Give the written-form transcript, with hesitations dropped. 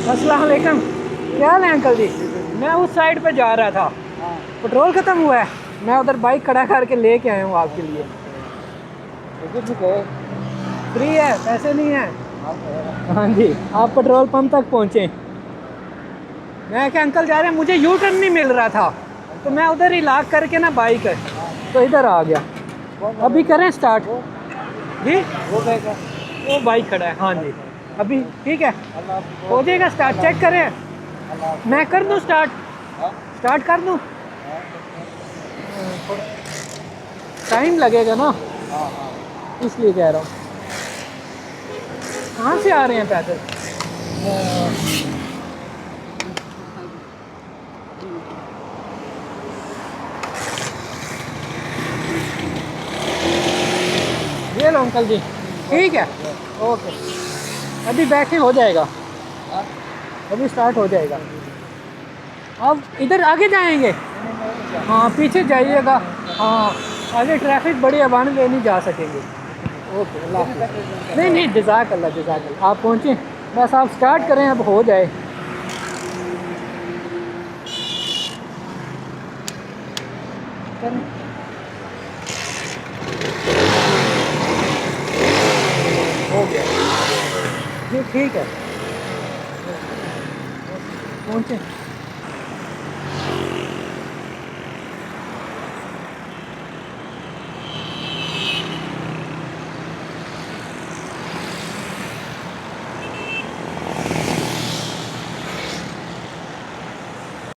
अस्सलाम वालेकुम। क्या हाल है अंकल जी? मैं उस साइड पे जा रहा था, पेट्रोल ख़त्म हुआ है। मैं उधर बाइक खड़ा करके लेके आया हूँ आपके लिए। फ्री है, पैसे नहीं है। हाँ जी, आप पेट्रोल पंप तक पहुँचे। मैं क्या अंकल जा रहे हैं, मुझे यू टर्न नहीं मिल रहा था, तो मैं उधर ही लॉक करके ना बाइक तो इधर आ गया। अभी करें स्टार्ट जी? वो बाइक खड़ा है। हाँ जी, अभी ठीक है, हो जाएगा स्टार्ट। चेक करें, मैं कर दूं स्टार्ट? स्टार्ट कर दूं? टाइम लगेगा ना, इसलिए कह रहा हूँ। कहाँ से आ रहे हैं पैदल? ये लो अंकल जी, ठीक है, ओके। अभी बैठे, हो जाएगा, अभी स्टार्ट हो जाएगा। अब इधर आगे जाएंगे? हाँ, पीछे जाइएगा। हाँ, आगे ट्रैफिक बड़ी है, वन वे नहीं जा सकेंगे। ओके, अल्लाह हाफ़िज़। नहीं नहीं, जज़ाक अल्लाह, जज़ाक अल्लाह। आप पहुँचे, बस आप स्टार्ट करें, अब हो जाए। हो गया जी, ठीक है, पहुँचे।